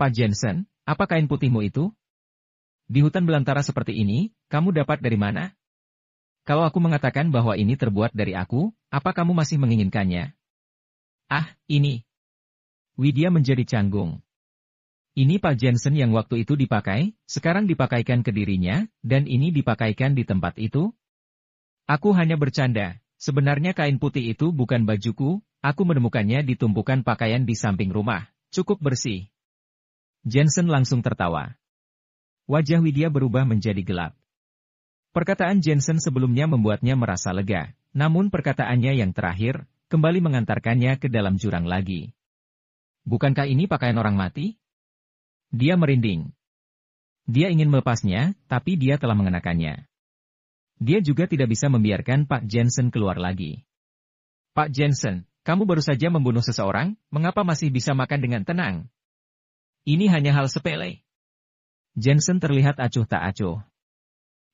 Pak Jensen, apa kain putihmu itu? Di hutan belantara seperti ini, kamu dapat dari mana? Kalau aku mengatakan bahwa ini terbuat dari aku, apa kamu masih menginginkannya? Ah, ini. Widya menjadi canggung. Ini Pak Jensen yang waktu itu dipakai, sekarang dipakaikan ke dirinya, dan ini dipakaikan di tempat itu? Aku hanya bercanda, sebenarnya kain putih itu bukan bajuku, aku menemukannya di tumpukan pakaian di samping rumah, cukup bersih. Jensen langsung tertawa. Wajah Widya berubah menjadi gelap. Perkataan Jensen sebelumnya membuatnya merasa lega, namun perkataannya yang terakhir, kembali mengantarkannya ke dalam jurang lagi. Bukankah ini pakaian orang mati? Dia merinding. Dia ingin melepasnya, tapi dia telah mengenakannya. Dia juga tidak bisa membiarkan Pak Jensen keluar lagi. Pak Jensen, kamu baru saja membunuh seseorang, mengapa masih bisa makan dengan tenang? Ini hanya hal sepele. Jensen terlihat acuh tak acuh.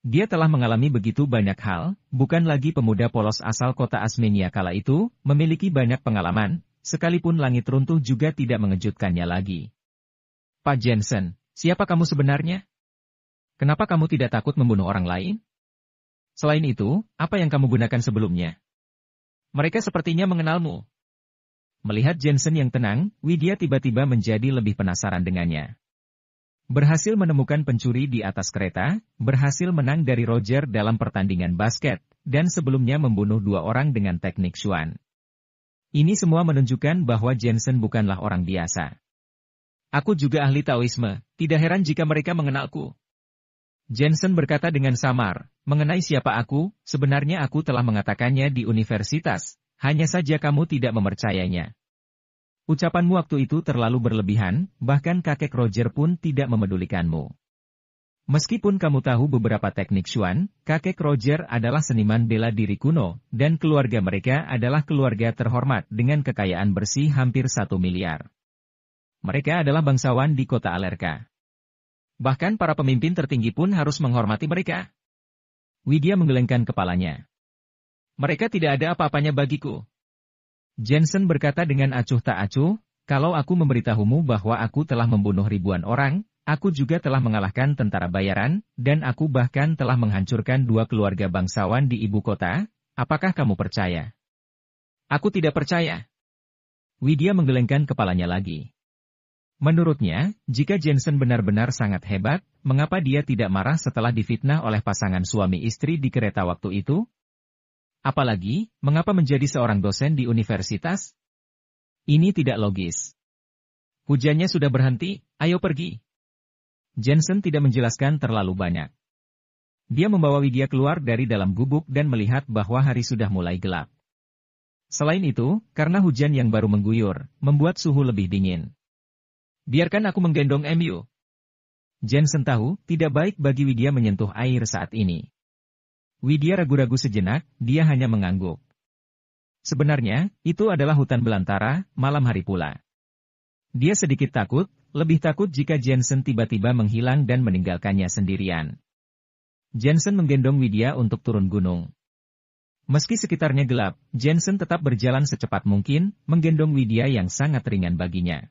Dia telah mengalami begitu banyak hal, bukan lagi pemuda polos asal kota Asmenia kala itu, memiliki banyak pengalaman, sekalipun langit runtuh juga tidak mengejutkannya lagi. Pak Jensen, siapa kamu sebenarnya? Kenapa kamu tidak takut membunuh orang lain? Selain itu, apa yang kamu gunakan sebelumnya? Mereka sepertinya mengenalmu. Melihat Jensen yang tenang, Widya tiba-tiba menjadi lebih penasaran dengannya. Berhasil menemukan pencuri di atas kereta, berhasil menang dari Roger dalam pertandingan basket, dan sebelumnya membunuh 2 orang dengan teknik Xuan. Ini semua menunjukkan bahwa Jensen bukanlah orang biasa. Aku juga ahli Taoisme, tidak heran jika mereka mengenalku. Jensen berkata dengan samar, mengenai siapa aku, sebenarnya aku telah mengatakannya di universitas, hanya saja kamu tidak mempercayainya. Ucapanmu waktu itu terlalu berlebihan, bahkan kakek Roger pun tidak memedulikanmu. Meskipun kamu tahu beberapa teknik Xuan, kakek Roger adalah seniman bela diri kuno, dan keluarga mereka adalah keluarga terhormat dengan kekayaan bersih hampir 1 miliar. Mereka adalah bangsawan di kota Alerka. Bahkan para pemimpin tertinggi pun harus menghormati mereka. Widya menggelengkan kepalanya. Mereka tidak ada apa-apanya bagiku. Jensen berkata dengan acuh tak acuh, kalau aku memberitahumu bahwa aku telah membunuh ribuan orang, aku juga telah mengalahkan tentara bayaran, dan aku bahkan telah menghancurkan 2 keluarga bangsawan di ibu kota, apakah kamu percaya? Aku tidak percaya. Widya menggelengkan kepalanya lagi. Menurutnya, jika Jensen benar-benar sangat hebat, mengapa dia tidak marah setelah difitnah oleh pasangan suami istri di kereta waktu itu? Apalagi, mengapa menjadi seorang dosen di universitas? Ini tidak logis. Hujannya sudah berhenti, ayo pergi. Jensen tidak menjelaskan terlalu banyak. Dia membawa Widya keluar dari dalam gubuk dan melihat bahwa hari sudah mulai gelap. Selain itu, karena hujan yang baru mengguyur, membuat suhu lebih dingin. Biarkan aku menggendong MU. Jensen tahu, tidak baik bagi Widya menyentuh air saat ini. Widya ragu-ragu sejenak, dia hanya mengangguk. Sebenarnya, itu adalah hutan belantara, malam hari pula. Dia sedikit takut, lebih takut jika Jensen tiba-tiba menghilang dan meninggalkannya sendirian. Jensen menggendong Widya untuk turun gunung. Meski sekitarnya gelap, Jensen tetap berjalan secepat mungkin, menggendong Widya yang sangat ringan baginya.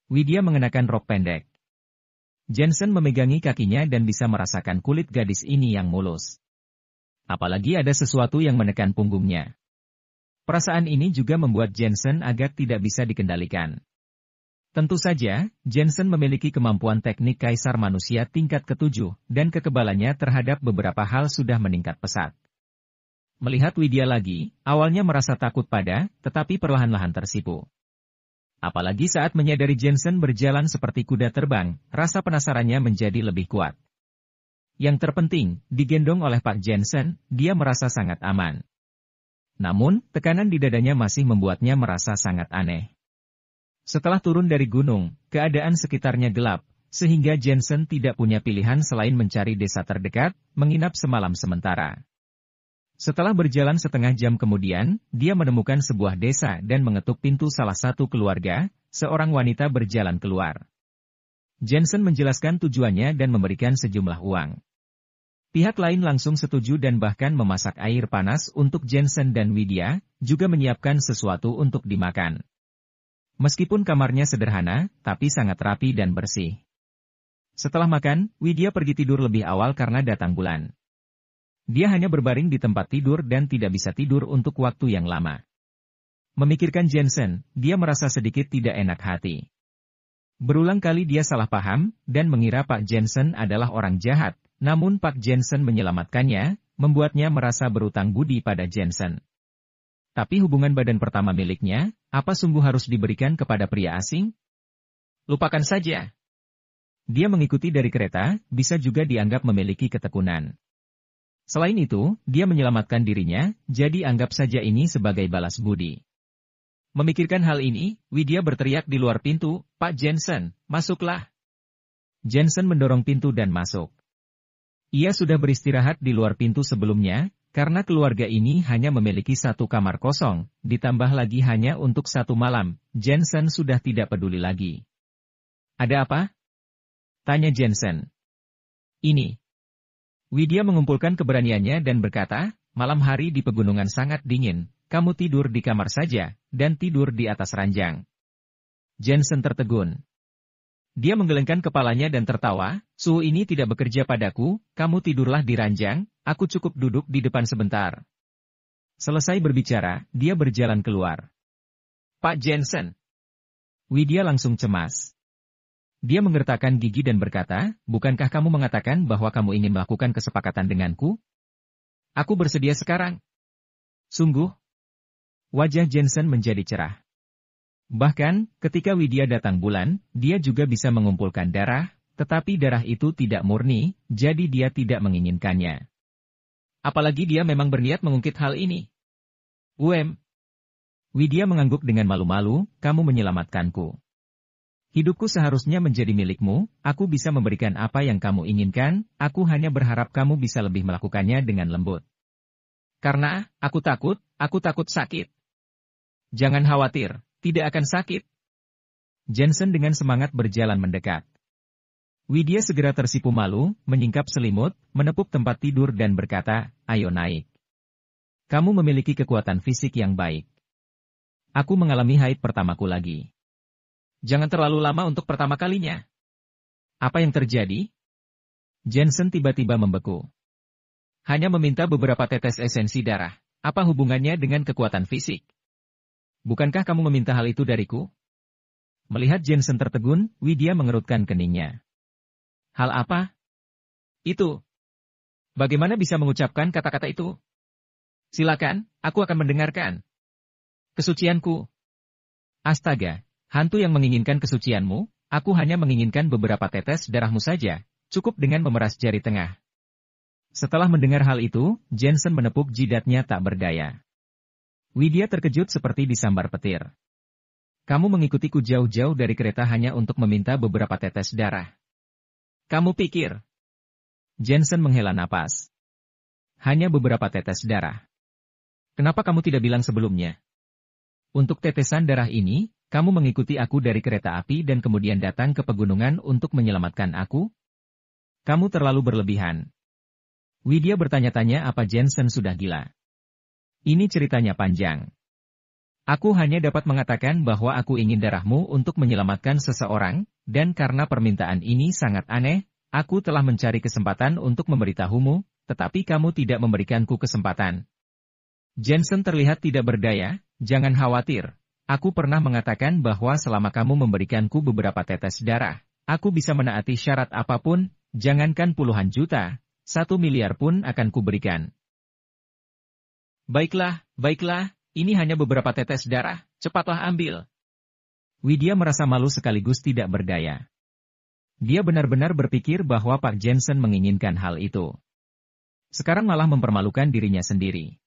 Widya mengenakan rok pendek. Jensen memegangi kakinya dan bisa merasakan kulit gadis ini yang mulus. Apalagi ada sesuatu yang menekan punggungnya. Perasaan ini juga membuat Jensen agak tidak bisa dikendalikan. Tentu saja, Jensen memiliki kemampuan teknik kaisar manusia tingkat ke-7, dan kekebalannya terhadap beberapa hal sudah meningkat pesat. Melihat Widya lagi, awalnya merasa takut pada, tetapi perlahan-lahan tersipu. Apalagi saat menyadari Jensen berjalan seperti kuda terbang, rasa penasarannya menjadi lebih kuat. Yang terpenting, digendong oleh Pak Jensen, dia merasa sangat aman. Namun, tekanan di dadanya masih membuatnya merasa sangat aneh. Setelah turun dari gunung, keadaan sekitarnya gelap, sehingga Jensen tidak punya pilihan selain mencari desa terdekat, menginap semalam sementara. Setelah berjalan setengah jam kemudian, dia menemukan sebuah desa dan mengetuk pintu salah satu keluarga, seorang wanita berjalan keluar. Jensen menjelaskan tujuannya dan memberikan sejumlah uang. Pihak lain langsung setuju dan bahkan memasak air panas untuk Jensen dan Widya, juga menyiapkan sesuatu untuk dimakan. Meskipun kamarnya sederhana, tapi sangat rapi dan bersih. Setelah makan, Widya pergi tidur lebih awal karena datang bulan. Dia hanya berbaring di tempat tidur dan tidak bisa tidur untuk waktu yang lama. Memikirkan Jensen, dia merasa sedikit tidak enak hati. Berulang kali dia salah paham, dan mengira Pak Jensen adalah orang jahat, namun Pak Jensen menyelamatkannya, membuatnya merasa berutang budi pada Jensen. Tapi hubungan badan pertama miliknya, apa sungguh harus diberikan kepada pria asing? Lupakan saja. Dia mengikuti dari kereta, bisa juga dianggap memiliki ketekunan. Selain itu, dia menyelamatkan dirinya, jadi anggap saja ini sebagai balas budi. Memikirkan hal ini, Widya berteriak di luar pintu, "Pak Jensen, masuklah!" Jensen mendorong pintu dan masuk. Ia sudah beristirahat di luar pintu sebelumnya, karena keluarga ini hanya memiliki satu kamar kosong, ditambah lagi hanya untuk satu malam, Jensen sudah tidak peduli lagi. "Ada apa?" tanya Jensen. "Ini." Widya mengumpulkan keberaniannya dan berkata, "Malam hari di pegunungan sangat dingin, kamu tidur di kamar saja, dan tidur di atas ranjang." Jensen tertegun. Dia menggelengkan kepalanya dan tertawa, "Suhu ini tidak bekerja padaku, kamu tidurlah di ranjang, aku cukup duduk di depan sebentar." Selesai berbicara, dia berjalan keluar. "Pak Jensen." Widya langsung cemas. Dia menggertakkan gigi dan berkata, "Bukankah kamu mengatakan bahwa kamu ingin melakukan kesepakatan denganku? Aku bersedia sekarang." "Sungguh?" Wajah Jensen menjadi cerah. Bahkan, ketika Widya datang bulan, dia juga bisa mengumpulkan darah, tetapi darah itu tidak murni, jadi dia tidak menginginkannya. Apalagi dia memang berniat mengungkit hal ini. Widya mengangguk dengan malu-malu, "Kamu menyelamatkanku. Hidupku seharusnya menjadi milikmu, aku bisa memberikan apa yang kamu inginkan, aku hanya berharap kamu bisa lebih melakukannya dengan lembut. Karena, aku takut sakit." "Jangan khawatir. Tidak akan sakit." Jensen dengan semangat berjalan mendekat. Widya segera tersipu malu, menyingkap selimut, menepuk tempat tidur dan berkata, "Ayo naik. Kamu memiliki kekuatan fisik yang baik. Aku mengalami haid pertamaku lagi." "Jangan terlalu lama untuk pertama kalinya." "Apa yang terjadi?" Jensen tiba-tiba membeku. "Hanya meminta beberapa tetes esensi darah. Apa hubungannya dengan kekuatan fisik? Bukankah kamu meminta hal itu dariku?" Melihat Jensen tertegun, Widya mengerutkan keningnya. "Hal apa? Itu? Bagaimana bisa mengucapkan kata-kata itu?" "Silakan, aku akan mendengarkan." "Kesucianku." "Astaga, hantu yang menginginkan kesucianmu, aku hanya menginginkan beberapa tetes darahmu saja, cukup dengan memeras jari tengah." Setelah mendengar hal itu, Jensen menepuk jidatnya tak berdaya. Widya terkejut seperti disambar petir. "Kamu mengikutiku jauh-jauh dari kereta hanya untuk meminta beberapa tetes darah. Kamu pikir?" Jensen menghela napas. "Hanya beberapa tetes darah. Kenapa kamu tidak bilang sebelumnya? Untuk tetesan darah ini, kamu mengikuti aku dari kereta api dan kemudian datang ke pegunungan untuk menyelamatkan aku? Kamu terlalu berlebihan." Widya bertanya-tanya apa Jensen sudah gila. "Ini ceritanya panjang. Aku hanya dapat mengatakan bahwa aku ingin darahmu untuk menyelamatkan seseorang, dan karena permintaan ini sangat aneh, aku telah mencari kesempatan untuk memberitahumu, tetapi kamu tidak memberikanku kesempatan." Jensen terlihat tidak berdaya. "Jangan khawatir. Aku pernah mengatakan bahwa selama kamu memberikanku beberapa tetes darah, aku bisa menaati syarat apapun, jangankan puluhan juta, 1 miliar pun akan kuberikan." Baiklah, ini hanya beberapa tetes darah, cepatlah ambil." Widya merasa malu sekaligus tidak berdaya. Dia benar-benar berpikir bahwa Pak Jensen menginginkan hal itu. Sekarang malah mempermalukan dirinya sendiri.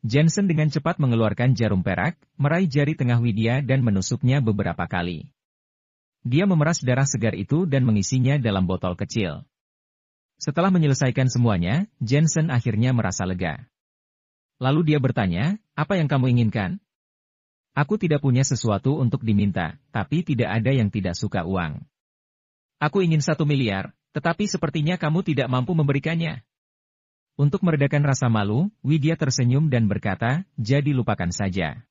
Jensen dengan cepat mengeluarkan jarum perak, meraih jari tengah Widya dan menusuknya beberapa kali. Dia memeras darah segar itu dan mengisinya dalam botol kecil. Setelah menyelesaikan semuanya, Jensen akhirnya merasa lega. Lalu dia bertanya, "Apa yang kamu inginkan?" "Aku tidak punya sesuatu untuk diminta, tapi tidak ada yang tidak suka uang. Aku ingin 1 miliar, tetapi sepertinya kamu tidak mampu memberikannya." Untuk meredakan rasa malu, Widya tersenyum dan berkata, "Jadi lupakan saja.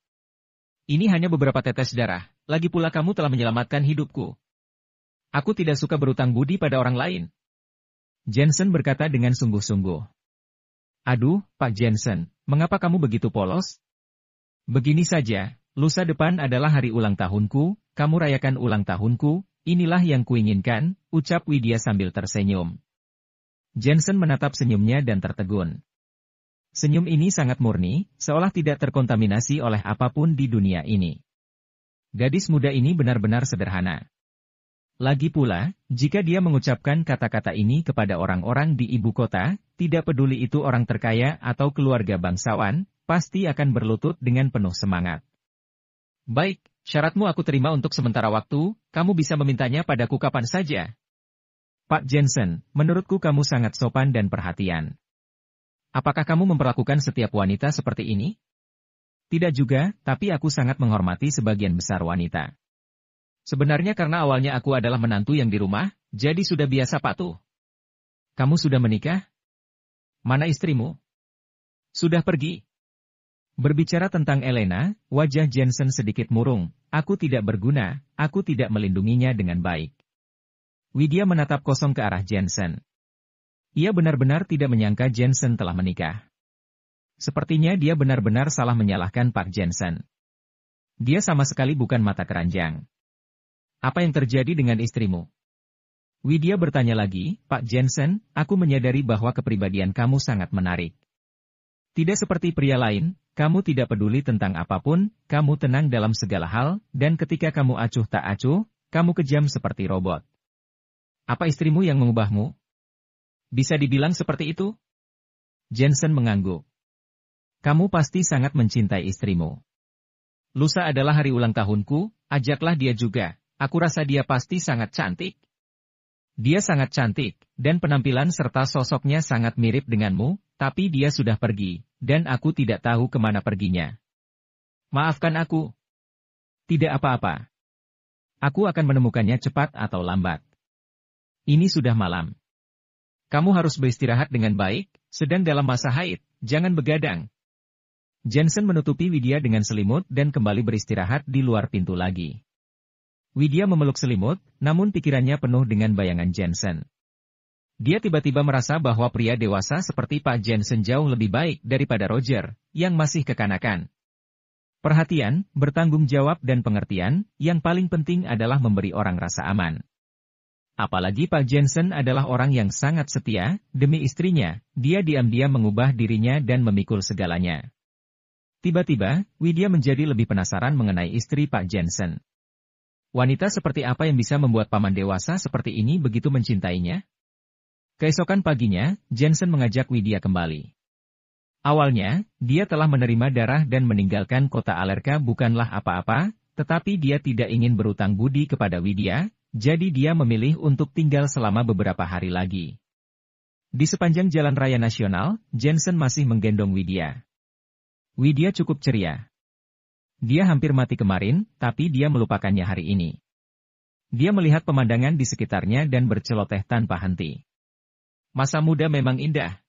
Ini hanya beberapa tetes darah, lagi pula kamu telah menyelamatkan hidupku. Aku tidak suka berutang budi pada orang lain. Jensen berkata dengan sungguh-sungguh. Aduh, Pak Jensen, mengapa kamu begitu polos? Begini saja, lusa depan adalah hari ulang tahunku, kamu rayakan ulang tahunku, inilah yang kuinginkan, ucap Widya sambil tersenyum. Jensen menatap senyumnya dan tertegun. Senyum ini sangat murni, seolah tidak terkontaminasi oleh apapun di dunia ini. Gadis muda ini benar-benar sederhana. Lagi pula, jika dia mengucapkan kata-kata ini kepada orang-orang di ibu kota, tidak peduli itu orang terkaya atau keluarga bangsawan, pasti akan berlutut dengan penuh semangat. Baik, syaratmu aku terima untuk sementara waktu, kamu bisa memintanya padaku kapan saja. Pak Jensen, menurutku kamu sangat sopan dan perhatian. Apakah kamu memperlakukan setiap wanita seperti ini? Tidak juga, tapi aku sangat menghormati sebagian besar wanita. Sebenarnya karena awalnya aku adalah menantu yang di rumah, jadi sudah biasa patuh. Kamu sudah menikah? Mana istrimu? Sudah pergi. Berbicara tentang Elena, wajah Jensen sedikit murung. Aku tidak berguna, aku tidak melindunginya dengan baik. Widya menatap kosong ke arah Jensen. Ia benar-benar tidak menyangka Jensen telah menikah. Sepertinya dia benar-benar salah menyalahkan Pak Jensen. Dia sama sekali bukan mata keranjang. Apa yang terjadi dengan istrimu? Widya bertanya lagi, Pak Jensen, aku menyadari bahwa kepribadian kamu sangat menarik. Tidak seperti pria lain, kamu tidak peduli tentang apapun, kamu tenang dalam segala hal, dan ketika kamu acuh tak acuh, kamu kejam seperti robot. Apa istrimu yang mengubahmu? Bisa dibilang seperti itu? Jensen mengangguk. Kamu pasti sangat mencintai istrimu. Lusa adalah hari ulang tahunku, ajaklah dia juga. Aku rasa dia pasti sangat cantik. Dia sangat cantik, dan penampilan serta sosoknya sangat mirip denganmu, tapi dia sudah pergi, dan aku tidak tahu kemana perginya. Maafkan aku. Tidak apa-apa. Aku akan menemukannya cepat atau lambat. Ini sudah malam. Kamu harus beristirahat dengan baik, sedang dalam masa haid, jangan begadang. Jensen menutupi Widya dengan selimut dan kembali beristirahat di luar pintu lagi. Widya memeluk selimut, namun pikirannya penuh dengan bayangan Jensen. Dia tiba-tiba merasa bahwa pria dewasa seperti Pak Jensen jauh lebih baik daripada Roger, yang masih kekanakan. Perhatian, bertanggung jawab dan pengertian, yang paling penting adalah memberi orang rasa aman. Apalagi Pak Jensen adalah orang yang sangat setia, demi istrinya, dia diam-diam mengubah dirinya dan memikul segalanya. Tiba-tiba, Widya menjadi lebih penasaran mengenai istri Pak Jensen. Wanita seperti apa yang bisa membuat paman dewasa seperti ini begitu mencintainya? Keesokan paginya, Jensen mengajak Widya kembali. Awalnya, dia telah menerima darah dan meninggalkan kota Alerka bukanlah apa-apa, tetapi dia tidak ingin berutang budi kepada Widya, jadi dia memilih untuk tinggal selama beberapa hari lagi. Di sepanjang jalan raya nasional, Jensen masih menggendong Widya. Widya cukup ceria. Dia hampir mati kemarin, tapi dia melupakannya hari ini. Dia melihat pemandangan di sekitarnya dan berceloteh tanpa henti. Masa muda memang indah.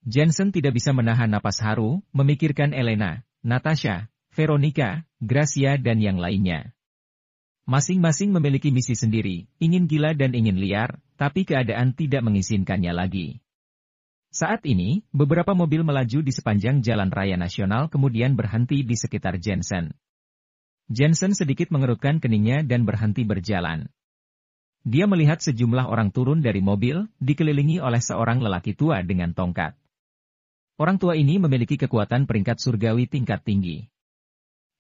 Jensen tidak bisa menahan napas haru, memikirkan Elena, Natasha, Veronica, Gracia dan yang lainnya. Masing-masing memiliki misi sendiri, ingin gila dan ingin liar, tapi keadaan tidak mengizinkannya lagi. Saat ini, beberapa mobil melaju di sepanjang jalan raya nasional kemudian berhenti di sekitar Jensen. Jensen sedikit mengerutkan keningnya dan berhenti berjalan. Dia melihat sejumlah orang turun dari mobil, dikelilingi oleh seorang lelaki tua dengan tongkat. Orang tua ini memiliki kekuatan peringkat surgawi tingkat tinggi.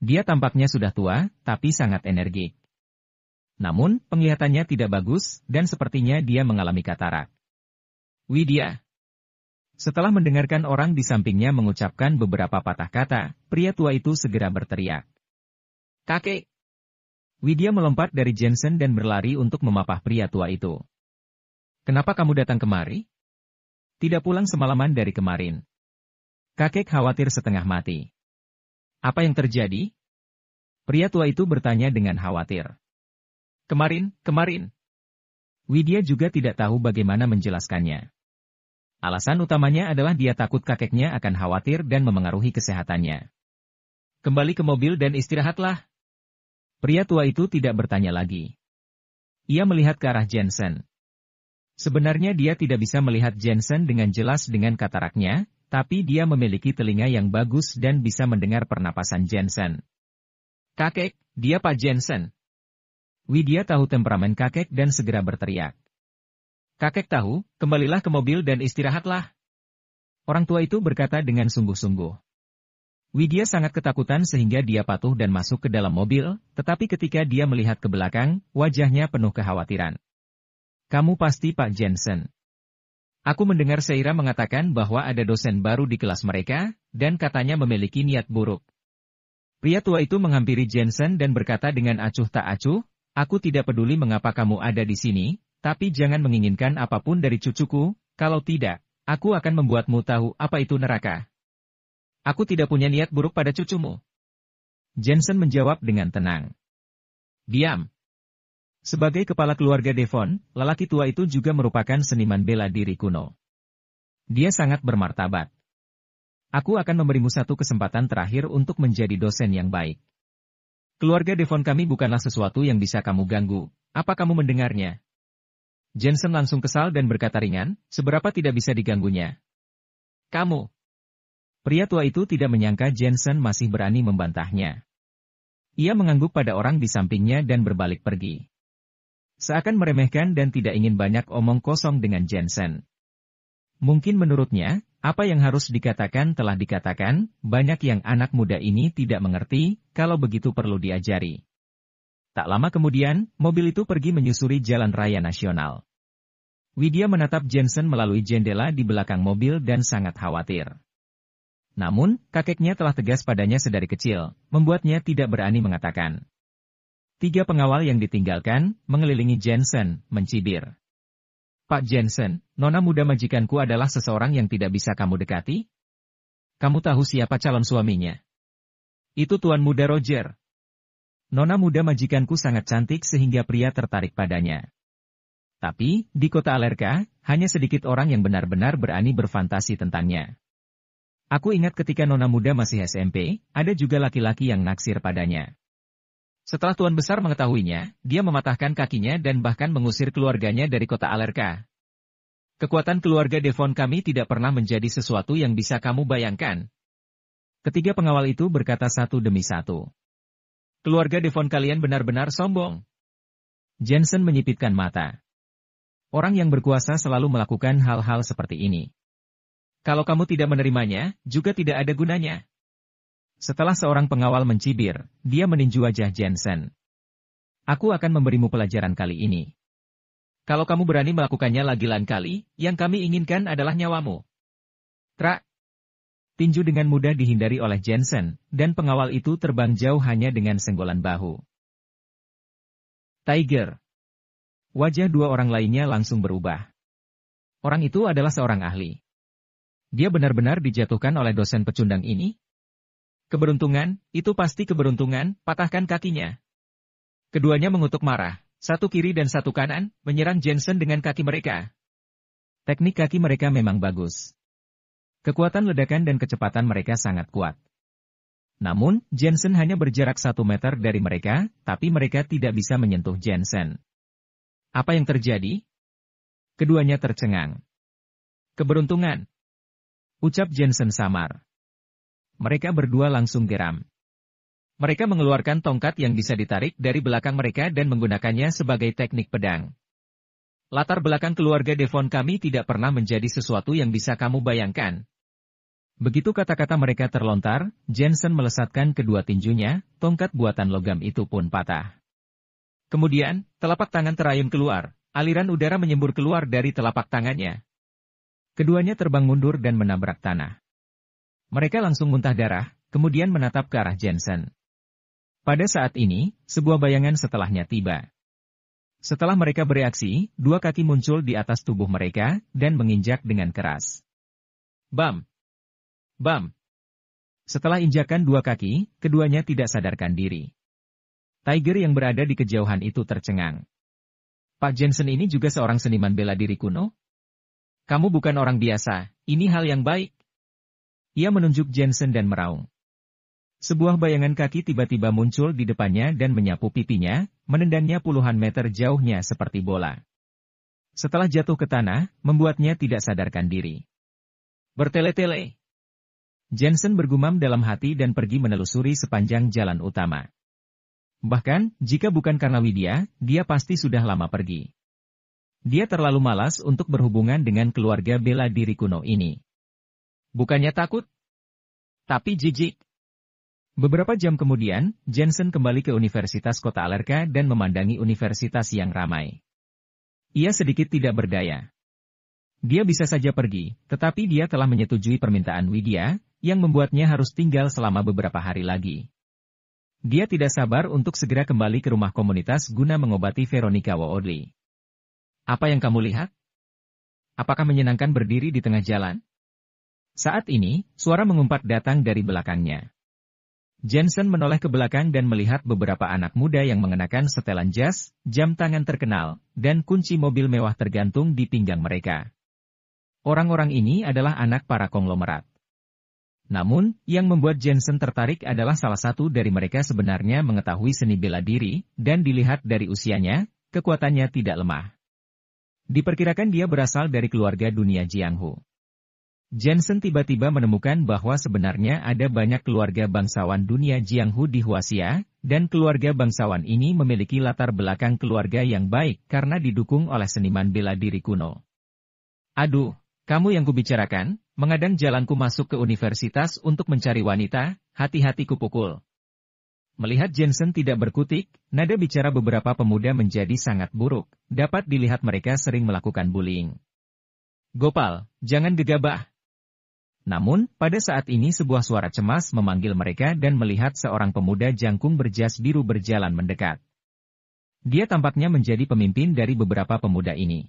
Dia tampaknya sudah tua, tapi sangat energik. Namun, penglihatannya tidak bagus, dan sepertinya dia mengalami katarak. Widya. Setelah mendengarkan orang di sampingnya mengucapkan beberapa patah kata, pria tua itu segera berteriak. Kakek! Widya melompat dari Jensen dan berlari untuk memapah pria tua itu. Kenapa kamu datang kemari? Tidak pulang semalaman dari kemarin. Kakek khawatir setengah mati. Apa yang terjadi? Pria tua itu bertanya dengan khawatir. Kemarin. Widya juga tidak tahu bagaimana menjelaskannya. Alasan utamanya adalah dia takut kakeknya akan khawatir dan memengaruhi kesehatannya. Kembali ke mobil dan istirahatlah. Pria tua itu tidak bertanya lagi. Ia melihat ke arah Jensen. Sebenarnya dia tidak bisa melihat Jensen dengan jelas dengan kataraknya, tapi dia memiliki telinga yang bagus dan bisa mendengar pernapasan Jensen. Kakek, dia Pak Jensen. Widya tahu temperamen kakek dan segera berteriak. Kakek tahu, kembalilah ke mobil dan istirahatlah. Orang tua itu berkata dengan sungguh-sungguh. Widya sangat ketakutan sehingga dia patuh dan masuk ke dalam mobil, tetapi ketika dia melihat ke belakang, wajahnya penuh kekhawatiran. Kamu pasti Pak Jensen. Aku mendengar Seira mengatakan bahwa ada dosen baru di kelas mereka, dan katanya memiliki niat buruk. Pria tua itu menghampiri Jensen dan berkata dengan acuh tak acuh, aku tidak peduli mengapa kamu ada di sini, tapi jangan menginginkan apapun dari cucuku, kalau tidak, aku akan membuatmu tahu apa itu neraka. Aku tidak punya niat buruk pada cucumu. Jensen menjawab dengan tenang. Diam. Sebagai kepala keluarga Devon, lelaki tua itu juga merupakan seniman bela diri kuno. Dia sangat bermartabat. Aku akan memberimu satu kesempatan terakhir untuk menjadi dosen yang baik. Keluarga Devon kami bukanlah sesuatu yang bisa kamu ganggu. Apa kamu mendengarnya? Jensen langsung kesal dan berkata ringan, seberapa tidak bisa diganggunya. Kamu. Pria tua itu tidak menyangka Jensen masih berani membantahnya. Ia mengangguk pada orang di sampingnya dan berbalik pergi. Seakan meremehkan dan tidak ingin banyak omong kosong dengan Jensen. Mungkin menurutnya, apa yang harus dikatakan telah dikatakan, banyak yang anak muda ini tidak mengerti, kalau begitu perlu diajari. Tak lama kemudian, mobil itu pergi menyusuri jalan raya nasional. Widya menatap Jensen melalui jendela di belakang mobil dan sangat khawatir. Namun, kakeknya telah tegas padanya sedari kecil, membuatnya tidak berani mengatakan. 3 pengawal yang ditinggalkan, mengelilingi Jensen, mencibir. Pak Jensen, nona muda majikanku adalah seseorang yang tidak bisa kamu dekati? Kamu tahu siapa calon suaminya? Itu Tuan Muda Roger. Nona muda majikanku sangat cantik sehingga pria tertarik padanya. Tapi, di kota Alerka, hanya sedikit orang yang benar-benar berani berfantasi tentangnya. Aku ingat ketika nona muda masih SMP, ada juga laki-laki yang naksir padanya. Setelah Tuan Besar mengetahuinya, dia mematahkan kakinya dan bahkan mengusir keluarganya dari kota Alerka. Kekuatan keluarga Devon kami tidak pernah menjadi sesuatu yang bisa kamu bayangkan. Ketiga pengawal itu berkata satu demi satu. Keluarga Devon kalian benar-benar sombong. Jensen menyipitkan mata. Orang yang berkuasa selalu melakukan hal-hal seperti ini. Kalau kamu tidak menerimanya, juga tidak ada gunanya. Setelah seorang pengawal mencibir, dia meninju wajah Jensen. Aku akan memberimu pelajaran kali ini. Kalau kamu berani melakukannya lagi lain kali, yang kami inginkan adalah nyawamu. Trak. Tinju dengan mudah dihindari oleh Jensen, dan pengawal itu terbang jauh hanya dengan senggolan bahu. Tiger. Wajah 2 orang lainnya langsung berubah. Orang itu adalah seorang ahli. Dia benar-benar dijatuhkan oleh dosen pecundang ini? Keberuntungan, itu pasti keberuntungan, patahkan kakinya. Keduanya mengutuk marah, satu kiri dan satu kanan, menyerang Jensen dengan kaki mereka. Teknik kaki mereka memang bagus. Kekuatan ledakan dan kecepatan mereka sangat kuat. Namun, Jensen hanya berjarak 1 meter dari mereka, tapi mereka tidak bisa menyentuh Jensen. Apa yang terjadi? Keduanya tercengang. Keberuntungan. Ucap Jensen samar. Mereka berdua langsung geram. Mereka mengeluarkan tongkat yang bisa ditarik dari belakang mereka dan menggunakannya sebagai teknik pedang. Latar belakang keluarga Devon kami tidak pernah menjadi sesuatu yang bisa kamu bayangkan. Begitu kata-kata mereka terlontar, Jensen melesatkan kedua tinjunya, tongkat buatan logam itu pun patah. Kemudian, telapak tangan terayun keluar, aliran udara menyembur keluar dari telapak tangannya. Keduanya terbang mundur dan menabrak tanah. Mereka langsung muntah darah, kemudian menatap ke arah Jensen. Pada saat ini, sebuah bayangan setelahnya tiba. Setelah mereka bereaksi, 2 kaki muncul di atas tubuh mereka, dan menginjak dengan keras. Bam! Bam! Setelah injakan 2 kaki, keduanya tidak sadarkan diri. Tiger yang berada di kejauhan itu tercengang. Pak Jensen ini juga seorang seniman bela diri kuno? Kamu bukan orang biasa, ini hal yang baik. Ia menunjuk Jensen dan meraung. Sebuah bayangan kaki tiba-tiba muncul di depannya dan menyapu pipinya, menendangnya puluhan meter jauhnya seperti bola. Setelah jatuh ke tanah, membuatnya tidak sadarkan diri. Bertele-tele. Jensen bergumam dalam hati dan pergi menelusuri sepanjang jalan utama. Bahkan, jika bukan karena Widya, dia pasti sudah lama pergi. Dia terlalu malas untuk berhubungan dengan keluarga bela diri kuno ini. Bukannya takut, tapi jijik. Beberapa jam kemudian, Jensen kembali ke Universitas Kota Alerka dan memandangi universitas yang ramai. Ia sedikit tidak berdaya. Dia bisa saja pergi, tetapi dia telah menyetujui permintaan Widya, yang membuatnya harus tinggal selama beberapa hari lagi. Dia tidak sabar untuk segera kembali ke rumah komunitas guna mengobati Veronica Woodley. Apa yang kamu lihat? Apakah menyenangkan berdiri di tengah jalan? Saat ini, suara mengumpat datang dari belakangnya. Jensen menoleh ke belakang dan melihat beberapa anak muda yang mengenakan setelan jas, jam tangan terkenal, dan kunci mobil mewah tergantung di pinggang mereka. Orang-orang ini adalah anak para konglomerat. Namun, yang membuat Jensen tertarik adalah salah satu dari mereka sebenarnya mengetahui seni bela diri, dan dilihat dari usianya, kekuatannya tidak lemah. Diperkirakan dia berasal dari keluarga dunia Jianghu. Jensen tiba-tiba menemukan bahwa sebenarnya ada banyak keluarga bangsawan dunia Jianghu di Huaxia, dan keluarga bangsawan ini memiliki latar belakang keluarga yang baik karena didukung oleh seniman bela diri kuno. Aduh, kamu yang kubicarakan, mengadang jalanku masuk ke universitas untuk mencari wanita, hati-hati kupukul. Melihat Jensen tidak berkutik, nada bicara beberapa pemuda menjadi sangat buruk, dapat dilihat mereka sering melakukan bullying. Gopal, jangan gegabah. Namun, pada saat ini sebuah suara cemas memanggil mereka dan melihat seorang pemuda jangkung berjas biru berjalan mendekat. Dia tampaknya menjadi pemimpin dari beberapa pemuda ini.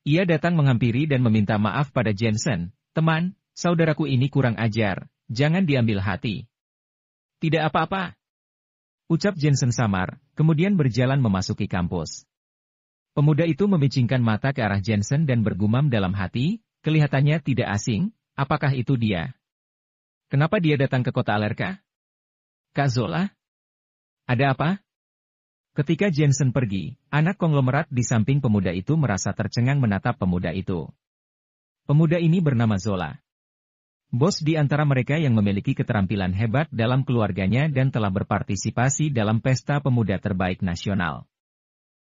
Ia datang menghampiri dan meminta maaf pada Jensen, teman, saudaraku ini kurang ajar, jangan diambil hati. Tidak apa-apa. Ucap Jensen samar, kemudian berjalan memasuki kampus. Pemuda itu memicingkan mata ke arah Jensen dan bergumam dalam hati, kelihatannya tidak asing. Apakah itu dia? Kenapa dia datang ke kota Alerka? Kak Zola? Ada apa? Ketika Jensen pergi, anak konglomerat di samping pemuda itu merasa tercengang menatap pemuda itu. Pemuda ini bernama Zola. Bos di antara mereka yang memiliki keterampilan hebat dalam keluarganya dan telah berpartisipasi dalam pesta pemuda terbaik nasional.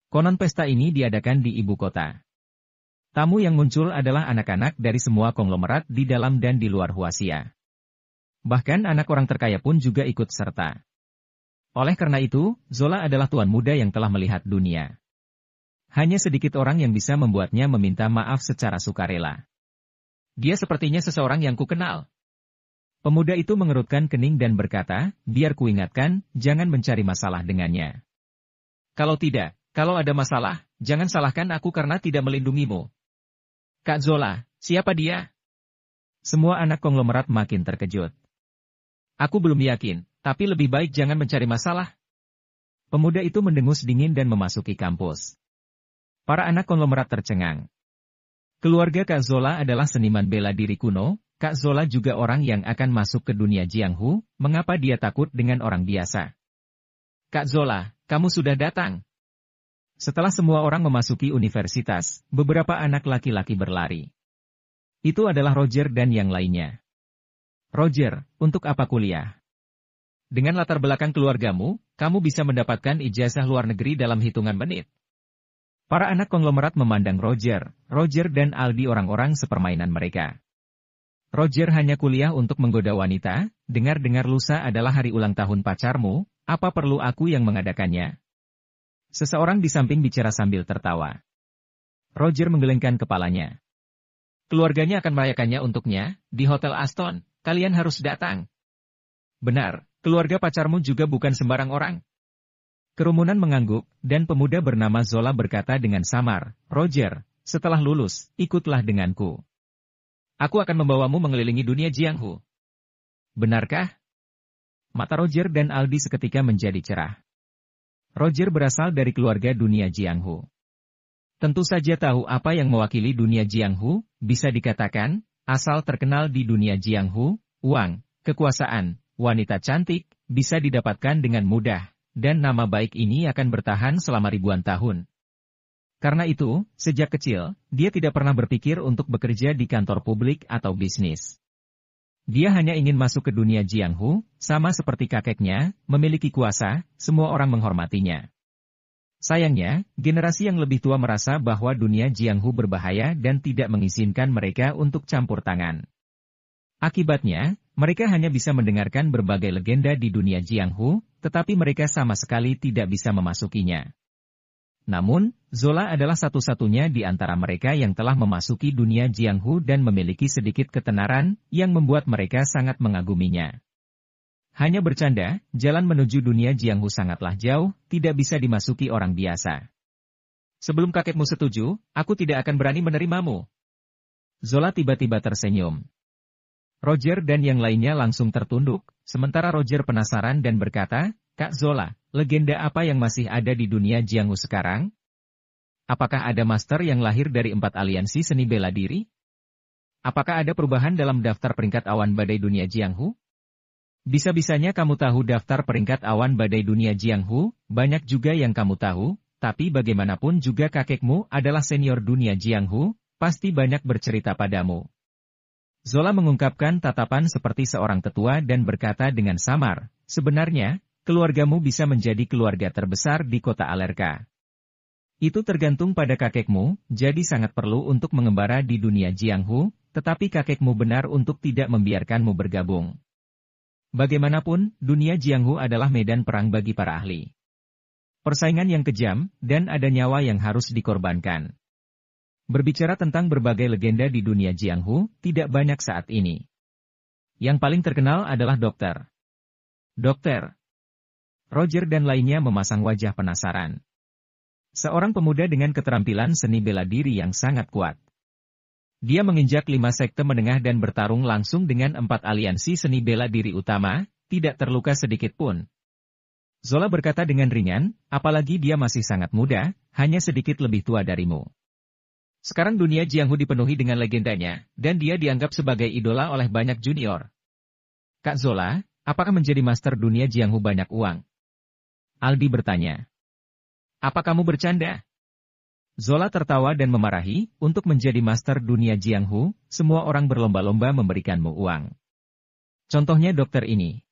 Konon pesta ini diadakan di ibu kota. Tamu yang muncul adalah anak-anak dari semua konglomerat di dalam dan di luar Huaxia. Bahkan anak orang terkaya pun juga ikut serta. Oleh karena itu, Zola adalah tuan muda yang telah melihat dunia. Hanya sedikit orang yang bisa membuatnya meminta maaf secara sukarela. Dia sepertinya seseorang yang kukenal. Pemuda itu mengerutkan kening dan berkata, biar kuingatkan, jangan mencari masalah dengannya. Kalau tidak, kalau ada masalah, jangan salahkan aku karena tidak melindungimu. Kak Zola, siapa dia? Semua anak konglomerat makin terkejut. Aku belum yakin, tapi lebih baik jangan mencari masalah. Pemuda itu mendengus dingin dan memasuki kampus. Para anak konglomerat tercengang. Keluarga Kak Zola adalah seniman bela diri kuno, Kak Zola juga orang yang akan masuk ke dunia Jianghu, mengapa dia takut dengan orang biasa? Kak Zola, kamu sudah datang. Setelah semua orang memasuki universitas, beberapa anak laki-laki berlari. Itu adalah Roger dan yang lainnya. Roger, untuk apa kuliah? Dengan latar belakang keluargamu, kamu bisa mendapatkan ijazah luar negeri dalam hitungan menit. Para anak konglomerat memandang Roger dan Aldi orang-orang sepermainan mereka. Roger hanya kuliah untuk menggoda wanita, dengar-dengar lusa adalah hari ulang tahun pacarmu, apa perlu aku yang mengadakannya? Seseorang di samping bicara sambil tertawa. Roger menggelengkan kepalanya. Keluarganya akan merayakannya untuknya, di Hotel Aston, kalian harus datang. Benar, keluarga pacarmu juga bukan sembarang orang. Kerumunan mengangguk, dan pemuda bernama Zola berkata dengan samar, Roger, setelah lulus, ikutlah denganku. Aku akan membawamu mengelilingi dunia Jianghu. Benarkah? Mata Roger dan Aldi seketika menjadi cerah. Roger berasal dari keluarga dunia Jianghu. Tentu saja tahu apa yang mewakili dunia Jianghu, bisa dikatakan, asal terkenal di dunia Jianghu, uang, kekuasaan, wanita cantik, bisa didapatkan dengan mudah, dan nama baik ini akan bertahan selama ribuan tahun. Karena itu, sejak kecil, dia tidak pernah berpikir untuk bekerja di kantor publik atau bisnis. Dia hanya ingin masuk ke dunia Jianghu, sama seperti kakeknya, memiliki kuasa, semua orang menghormatinya. Sayangnya, generasi yang lebih tua merasa bahwa dunia Jianghu berbahaya dan tidak mengizinkan mereka untuk campur tangan. Akibatnya, mereka hanya bisa mendengarkan berbagai legenda di dunia Jianghu, tetapi mereka sama sekali tidak bisa memasukinya. Namun, Zola adalah satu-satunya di antara mereka yang telah memasuki dunia Jianghu dan memiliki sedikit ketenaran, yang membuat mereka sangat mengaguminya. Hanya bercanda, jalan menuju dunia Jianghu sangatlah jauh, tidak bisa dimasuki orang biasa. Sebelum kakekmu setuju, aku tidak akan berani menerimamu. Zola tiba-tiba tersenyum. Roger dan yang lainnya langsung tertunduk, sementara Roger penasaran dan berkata, Kak Zola, legenda apa yang masih ada di dunia Jianghu sekarang? Apakah ada master yang lahir dari 4 aliansi seni bela diri? Apakah ada perubahan dalam daftar peringkat awan badai dunia Jianghu? Bisa-bisanya kamu tahu daftar peringkat awan badai dunia Jianghu, banyak juga yang kamu tahu, tapi bagaimanapun juga kakekmu adalah senior dunia Jianghu, pasti banyak bercerita padamu. Zola mengungkapkan tatapan seperti seorang tetua dan berkata dengan samar, sebenarnya, keluargamu bisa menjadi keluarga terbesar di kota Alerka. Itu tergantung pada kakekmu, jadi sangat perlu untuk mengembara di dunia Jianghu, tetapi kakekmu benar untuk tidak membiarkanmu bergabung. Bagaimanapun, dunia Jianghu adalah medan perang bagi para ahli. Persaingan yang kejam, dan ada nyawa yang harus dikorbankan. Berbicara tentang berbagai legenda di dunia Jianghu, tidak banyak saat ini. Yang paling terkenal adalah Dokter. Roger dan lainnya memasang wajah penasaran. Seorang pemuda dengan keterampilan seni bela diri yang sangat kuat. Dia menginjak 5 sekte menengah dan bertarung langsung dengan 4 aliansi seni bela diri utama, tidak terluka sedikit pun. Zola berkata dengan ringan, apalagi dia masih sangat muda, hanya sedikit lebih tua darimu. Sekarang dunia Jianghu dipenuhi dengan legendanya, dan dia dianggap sebagai idola oleh banyak junior. Kak Zola, apakah menjadi master dunia Jianghu banyak uang? Aldi bertanya. Apa kamu bercanda? Zola tertawa dan memarahi, untuk menjadi master dunia Jianghu, semua orang berlomba-lomba memberikanmu uang. Contohnya dokter ini.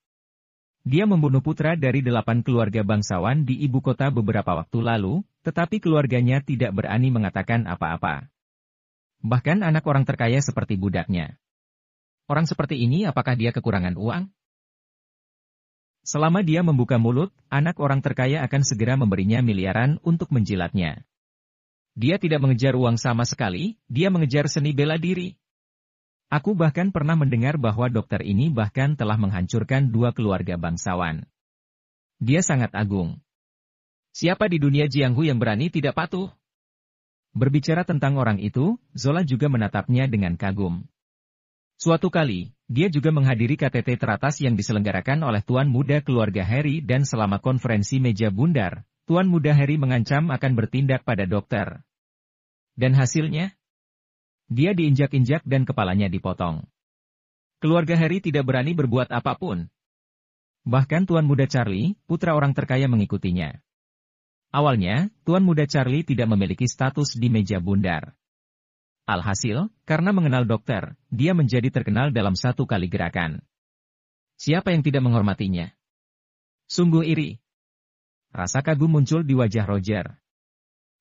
Dia membunuh putra dari 8 keluarga bangsawan di ibu kota beberapa waktu lalu, tetapi keluarganya tidak berani mengatakan apa-apa. Bahkan anak orang terkaya seperti budaknya. Orang seperti ini apakah dia kekurangan uang? Selama dia membuka mulut, anak orang terkaya akan segera memberinya miliaran untuk menjilatnya. Dia tidak mengejar uang sama sekali, dia mengejar seni bela diri. Aku bahkan pernah mendengar bahwa dokter ini bahkan telah menghancurkan 2 keluarga bangsawan. Dia sangat agung. Siapa di dunia Jianghu yang berani tidak patuh? Berbicara tentang orang itu, Zola juga menatapnya dengan kagum. Suatu kali, dia juga menghadiri KTT teratas yang diselenggarakan oleh Tuan Muda keluarga Harry dan selama konferensi meja bundar, Tuan Muda Harry mengancam akan bertindak pada dokter. Dan hasilnya? Dia diinjak-injak dan kepalanya dipotong. Keluarga Harry tidak berani berbuat apapun. Bahkan Tuan Muda Charlie, putra orang terkaya mengikutinya. Awalnya, Tuan Muda Charlie tidak memiliki status di meja bundar. Alhasil, karena mengenal dokter, dia menjadi terkenal dalam 1 kali gerakan. Siapa yang tidak menghormatinya? Sungguh iri. Rasa kagum muncul di wajah Roger.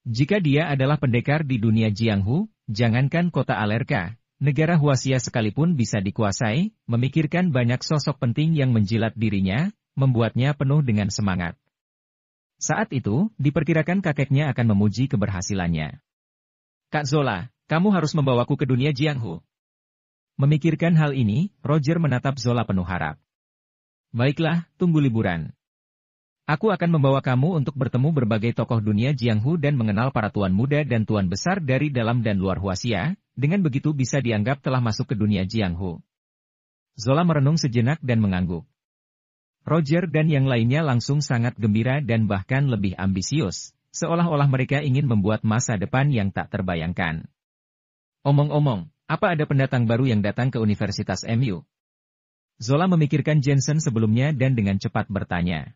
Jika dia adalah pendekar di dunia Jianghu, jangankan kota Alerka, negara Huaxia sekalipun bisa dikuasai, memikirkan banyak sosok penting yang menjilat dirinya, membuatnya penuh dengan semangat. Saat itu, diperkirakan kakeknya akan memuji keberhasilannya. Kak Zola, kamu harus membawaku ke dunia Jianghu. Memikirkan hal ini, Roger menatap Zola penuh harap. Baiklah, tunggu liburan. Aku akan membawa kamu untuk bertemu berbagai tokoh dunia Jianghu dan mengenal para tuan muda dan tuan besar dari dalam dan luar Huaxia, dengan begitu bisa dianggap telah masuk ke dunia Jianghu. Zola merenung sejenak dan mengangguk. Roger dan yang lainnya langsung sangat gembira dan bahkan lebih ambisius, seolah-olah mereka ingin membuat masa depan yang tak terbayangkan. Omong-omong, apa ada pendatang baru yang datang ke Universitas MU? Zola memikirkan Jensen sebelumnya dan dengan cepat bertanya.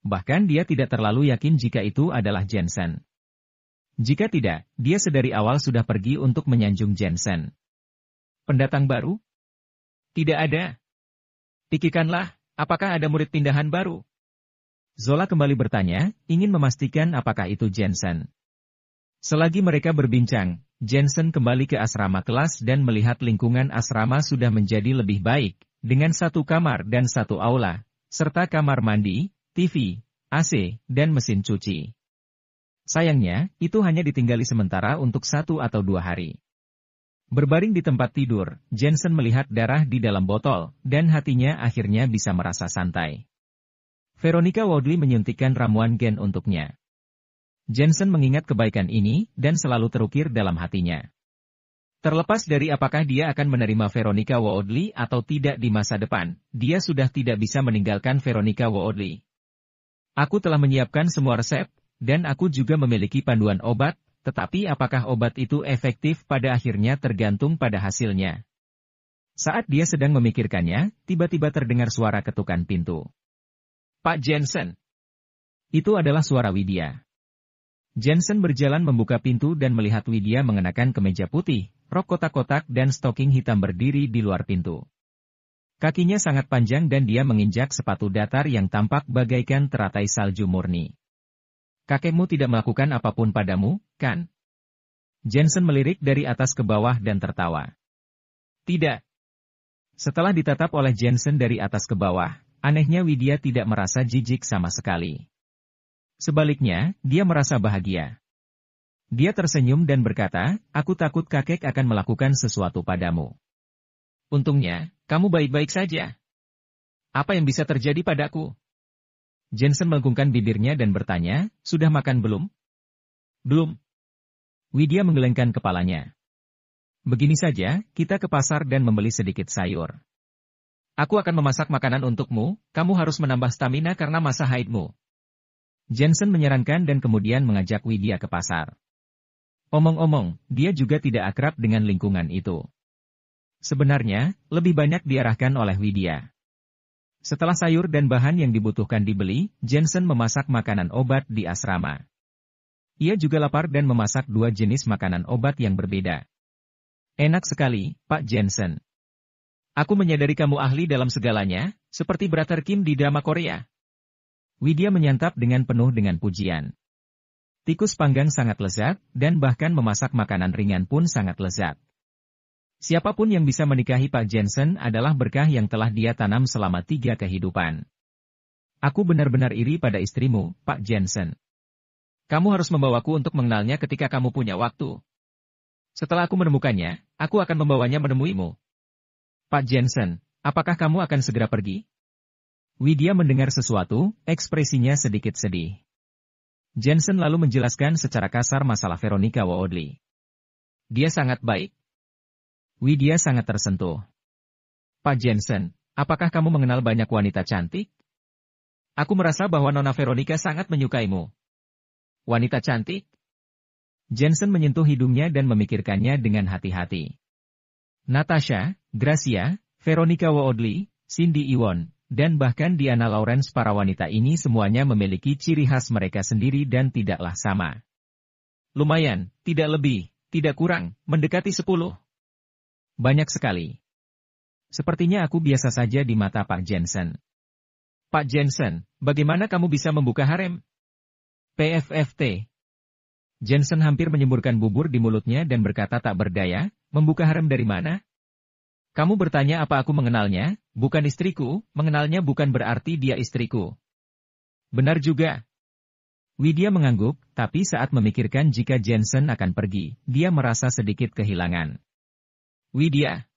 Bahkan dia tidak terlalu yakin jika itu adalah Jensen. Jika tidak, dia sedari awal sudah pergi untuk menyanjung Jensen. Pendatang baru? Tidak ada. Pikirkanlah, apakah ada murid pindahan baru? Zola kembali bertanya, ingin memastikan apakah itu Jensen. Selagi mereka berbincang, Jensen kembali ke asrama kelas dan melihat lingkungan asrama sudah menjadi lebih baik, dengan satu kamar dan satu aula, serta kamar mandi, TV, AC, dan mesin cuci. Sayangnya, itu hanya ditinggali sementara untuk 1 atau 2 hari. Berbaring di tempat tidur, Jensen melihat darah di dalam botol, dan hatinya akhirnya bisa merasa santai. Veronica Woodley menyuntikkan ramuan gen untuknya. Jensen mengingat kebaikan ini, dan selalu terukir dalam hatinya. Terlepas dari apakah dia akan menerima Veronica Woodley atau tidak di masa depan, dia sudah tidak bisa meninggalkan Veronica Woodley. Aku telah menyiapkan semua resep, dan aku juga memiliki panduan obat, tetapi apakah obat itu efektif pada akhirnya tergantung pada hasilnya. Saat dia sedang memikirkannya, tiba-tiba terdengar suara ketukan pintu. Pak Jensen. Itu adalah suara Widya. Jensen berjalan membuka pintu dan melihat Widya mengenakan kemeja putih, rok kotak-kotak dan stoking hitam berdiri di luar pintu. Kakinya sangat panjang dan dia menginjak sepatu datar yang tampak bagaikan teratai salju murni. Kakekmu tidak melakukan apapun padamu, kan? Jensen melirik dari atas ke bawah dan tertawa. Tidak. Setelah ditatap oleh Jensen dari atas ke bawah, anehnya Widya tidak merasa jijik sama sekali. Sebaliknya, dia merasa bahagia. Dia tersenyum dan berkata, aku takut kakek akan melakukan sesuatu padamu. Untungnya, kamu baik-baik saja. Apa yang bisa terjadi padaku? Jensen melengkungkan bibirnya dan bertanya, sudah makan belum? Belum. Widya menggelengkan kepalanya. Begini saja, kita ke pasar dan membeli sedikit sayur. Aku akan memasak makanan untukmu, kamu harus menambah stamina karena masa haidmu. Jensen menyarankan dan kemudian mengajak Widya ke pasar. Omong-omong, dia juga tidak akrab dengan lingkungan itu. Sebenarnya, lebih banyak diarahkan oleh Widya. Setelah sayur dan bahan yang dibutuhkan dibeli, Jensen memasak makanan obat di asrama. Ia juga lapar dan memasak 2 jenis makanan obat yang berbeda. Enak sekali, Pak Jensen. Aku menyadari kamu ahli dalam segalanya, seperti Brother Kim di drama Korea. Widya menyantap dengan penuh dengan pujian. Tikus panggang sangat lezat, dan bahkan memasak makanan ringan pun sangat lezat. Siapapun yang bisa menikahi Pak Jensen adalah berkah yang telah dia tanam selama 3 kehidupan. Aku benar-benar iri pada istrimu, Pak Jensen. Kamu harus membawaku untuk mengenalnya ketika kamu punya waktu. Setelah aku menemukannya, aku akan membawanya menemuimu. Pak Jensen, apakah kamu akan segera pergi? Widya mendengar sesuatu, ekspresinya sedikit sedih. Jensen lalu menjelaskan secara kasar masalah Veronica Woodley. Dia sangat baik. Widya sangat tersentuh. Pak Jensen, apakah kamu mengenal banyak wanita cantik? Aku merasa bahwa Nona Veronica sangat menyukaimu. Wanita cantik? Jensen menyentuh hidungnya dan memikirkannya dengan hati-hati. Natasha, Gracia, Veronica Woodley, Cindy Iwon, dan bahkan Diana Lawrence, para wanita ini semuanya memiliki ciri khas mereka sendiri dan tidaklah sama. Lumayan, tidak lebih, tidak kurang, mendekati 10. Banyak sekali. Sepertinya aku biasa saja di mata Pak Jensen. Pak Jensen, bagaimana kamu bisa membuka harem? PFFT. Jensen hampir menyemburkan bubur di mulutnya dan berkata tak berdaya, membuka harem dari mana? Kamu bertanya apa aku mengenalnya, bukan istriku, mengenalnya bukan berarti dia istriku. Benar juga. Widya mengangguk, tapi saat memikirkan jika Jensen akan pergi, dia merasa sedikit kehilangan. Widya.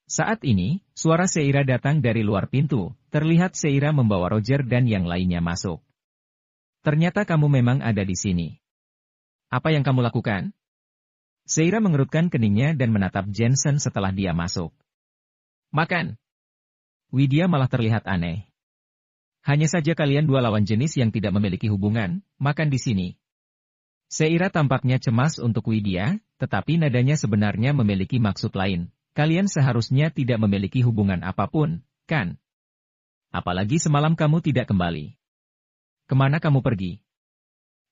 Saat ini, suara Seira datang dari luar pintu, terlihat Seira membawa Roger dan yang lainnya masuk. Ternyata kamu memang ada di sini. Apa yang kamu lakukan? Seira mengerutkan keningnya dan menatap Jensen setelah dia masuk. Makan. Widya malah terlihat aneh. Hanya saja kalian 2 lawan jenis yang tidak memiliki hubungan, makan di sini. Seira tampaknya cemas untuk Widya, tetapi nadanya sebenarnya memiliki maksud lain. Kalian seharusnya tidak memiliki hubungan apapun, kan? Apalagi semalam kamu tidak kembali. Kemana kamu pergi?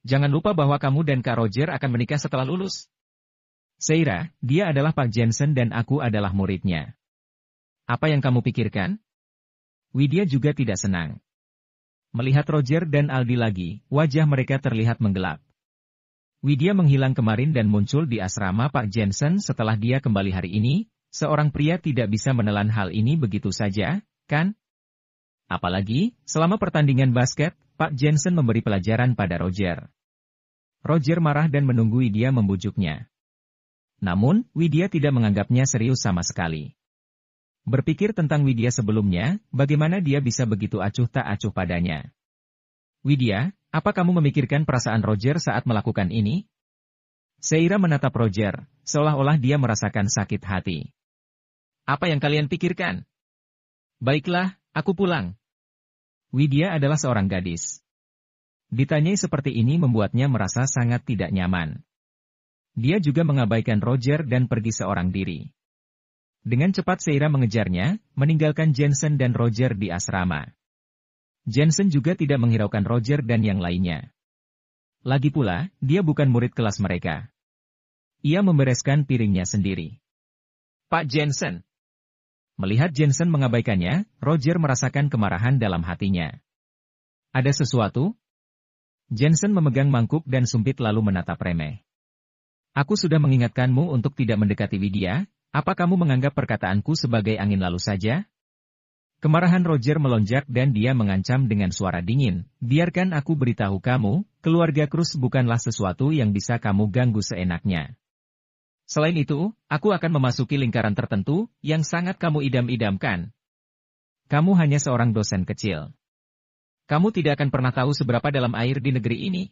Jangan lupa bahwa kamu dan Kak Roger akan menikah setelah lulus. Seira, dia adalah Pak Jensen dan aku adalah muridnya. Apa yang kamu pikirkan? Widya juga tidak senang. Melihat Roger dan Aldi lagi, wajah mereka terlihat menggelap. Widya menghilang kemarin dan muncul di asrama Pak Jensen setelah dia kembali hari ini. Seorang pria tidak bisa menelan hal ini begitu saja, kan? Apalagi, selama pertandingan basket, Pak Jensen memberi pelajaran pada Roger. Roger marah dan menunggu Widya membujuknya. Namun, Widya tidak menganggapnya serius sama sekali. Berpikir tentang Widya sebelumnya, bagaimana dia bisa begitu acuh tak acuh padanya. Widya, apa kamu memikirkan perasaan Roger saat melakukan ini? Seira menatap Roger, seolah-olah dia merasakan sakit hati. Apa yang kalian pikirkan? Baiklah, aku pulang. Widya adalah seorang gadis. Ditanyai seperti ini membuatnya merasa sangat tidak nyaman. Dia juga mengabaikan Roger dan pergi seorang diri. Dengan cepat Seira mengejarnya, meninggalkan Jensen dan Roger di asrama. Jensen juga tidak menghiraukan Roger dan yang lainnya. Lagi pula, dia bukan murid kelas mereka. Ia membereskan piringnya sendiri. Pak Jensen. Melihat Jensen mengabaikannya, Roger merasakan kemarahan dalam hatinya. Ada sesuatu? Jensen memegang mangkuk dan sumpit lalu menatap remeh. Aku sudah mengingatkanmu untuk tidak mendekati Widya, apa kamu menganggap perkataanku sebagai angin lalu saja? Kemarahan Roger melonjak dan dia mengancam dengan suara dingin, biarkan aku beritahu kamu, keluarga Cruz bukanlah sesuatu yang bisa kamu ganggu seenaknya. Selain itu, aku akan memasuki lingkaran tertentu yang sangat kamu idam-idamkan. Kamu hanya seorang dosen kecil. Kamu tidak akan pernah tahu seberapa dalam air di negeri ini.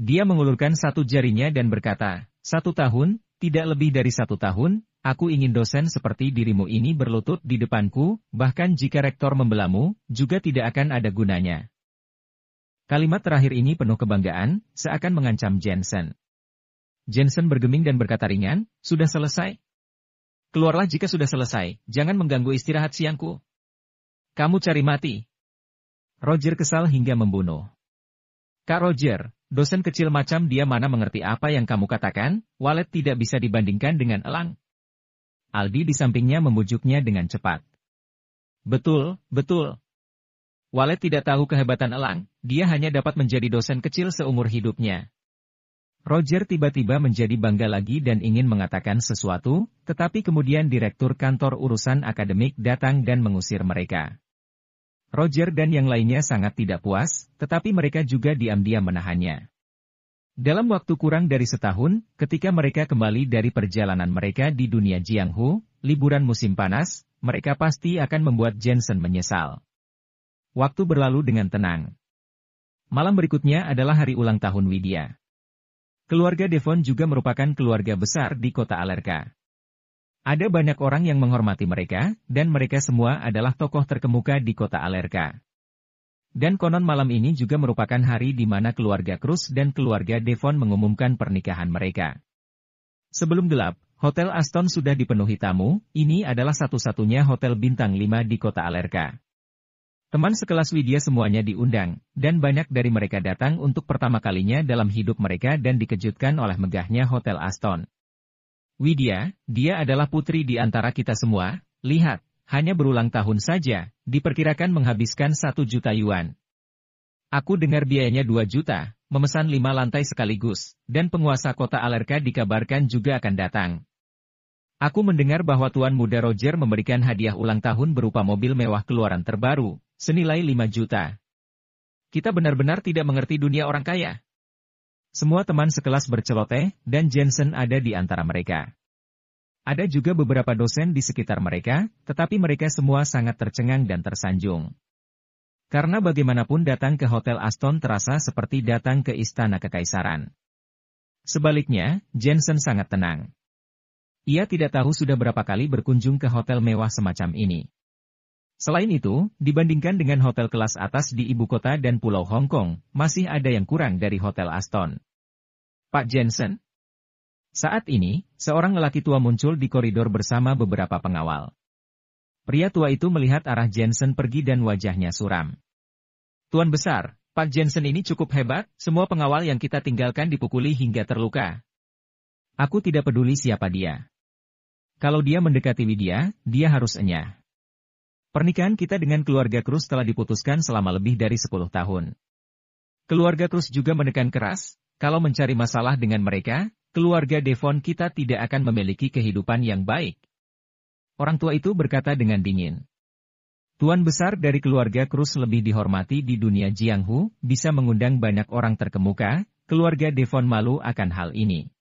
Dia mengulurkan satu jarinya dan berkata, 1 tahun, tidak lebih dari 1 tahun, aku ingin dosen seperti dirimu ini berlutut di depanku, bahkan jika rektor membelamu, juga tidak akan ada gunanya. Kalimat terakhir ini penuh kebanggaan, seakan mengancam Jensen. Jensen bergeming dan berkata ringan, sudah selesai? Keluarlah jika sudah selesai, jangan mengganggu istirahat siangku. Kamu cari mati. Roger kesal hingga membunuh. Kak Roger, dosen kecil macam dia mana mengerti apa yang kamu katakan, Walet tidak bisa dibandingkan dengan Elang. Aldi di sampingnya membujuknya dengan cepat. Betul, betul. Walet tidak tahu kehebatan Elang, dia hanya dapat menjadi dosen kecil seumur hidupnya. Roger tiba-tiba menjadi bangga lagi dan ingin mengatakan sesuatu, tetapi kemudian direktur kantor urusan akademik datang dan mengusir mereka. Roger dan yang lainnya sangat tidak puas, tetapi mereka juga diam-diam menahannya. Dalam waktu kurang dari setahun, ketika mereka kembali dari perjalanan mereka di dunia Jianghu, liburan musim panas, mereka pasti akan membuat Jensen menyesal. Waktu berlalu dengan tenang. Malam berikutnya adalah hari ulang tahun Widya. Keluarga Devon juga merupakan keluarga besar di kota Alerka. Ada banyak orang yang menghormati mereka, dan mereka semua adalah tokoh terkemuka di kota Alerka. Dan konon malam ini juga merupakan hari di mana keluarga Cruz dan keluarga Devon mengumumkan pernikahan mereka. Sebelum gelap, Hotel Aston sudah dipenuhi tamu, ini adalah satu-satunya hotel bintang 5 di kota Alerka. Teman sekelas Widya semuanya diundang, dan banyak dari mereka datang untuk pertama kalinya dalam hidup mereka dan dikejutkan oleh megahnya Hotel Aston. Widya, dia adalah putri di antara kita semua, lihat, hanya berulang tahun saja, diperkirakan menghabiskan 1 juta yuan. Aku dengar biayanya 2 juta, memesan 5 lantai sekaligus, dan penguasa kota Alerka dikabarkan juga akan datang. Aku mendengar bahwa Tuan Muda Roger memberikan hadiah ulang tahun berupa mobil mewah keluaran terbaru, senilai 5 juta. Kita benar-benar tidak mengerti dunia orang kaya. Semua teman sekelas berceloteh, dan Jensen ada di antara mereka. Ada juga beberapa dosen di sekitar mereka, tetapi mereka semua sangat tercengang dan tersanjung. Karena bagaimanapun datang ke Hotel Aston terasa seperti datang ke istana kekaisaran. Sebaliknya, Jensen sangat tenang. Ia tidak tahu sudah berapa kali berkunjung ke hotel mewah semacam ini. Selain itu, dibandingkan dengan hotel kelas atas di ibu kota dan pulau Hong Kong, masih ada yang kurang dari Hotel Aston. Pak Jensen? Saat ini, seorang lelaki tua muncul di koridor bersama beberapa pengawal. Pria tua itu melihat arah Jensen pergi dan wajahnya suram. Tuan besar, Pak Jensen ini cukup hebat, semua pengawal yang kita tinggalkan dipukuli hingga terluka. Aku tidak peduli siapa dia. Kalau dia mendekati Widya, dia harus enyah. Pernikahan kita dengan keluarga Cruz telah diputuskan selama lebih dari 10 tahun. Keluarga Cruz juga menekan keras, kalau mencari masalah dengan mereka, keluarga Devon kita tidak akan memiliki kehidupan yang baik. Orang tua itu berkata dengan dingin. Tuan besar dari keluarga Cruz lebih dihormati di dunia Jianghu, bisa mengundang banyak orang terkemuka, keluarga Devon malu akan hal ini.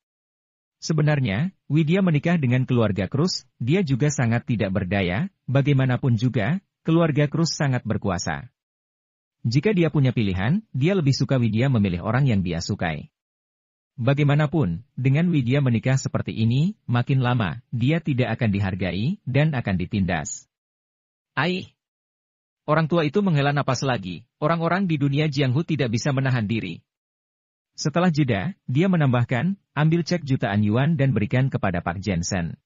Sebenarnya, Widya menikah dengan keluarga Cruz, dia juga sangat tidak berdaya, bagaimanapun juga, keluarga Cruz sangat berkuasa. Jika dia punya pilihan, dia lebih suka Widya memilih orang yang dia sukai. Bagaimanapun, dengan Widya menikah seperti ini, makin lama, dia tidak akan dihargai, dan akan ditindas. Aih! Orang tua itu menghela napas lagi, orang-orang di dunia Jianghu tidak bisa menahan diri. Setelah jeda, dia menambahkan, ambil cek jutaan yuan dan berikan kepada Pak Jensen.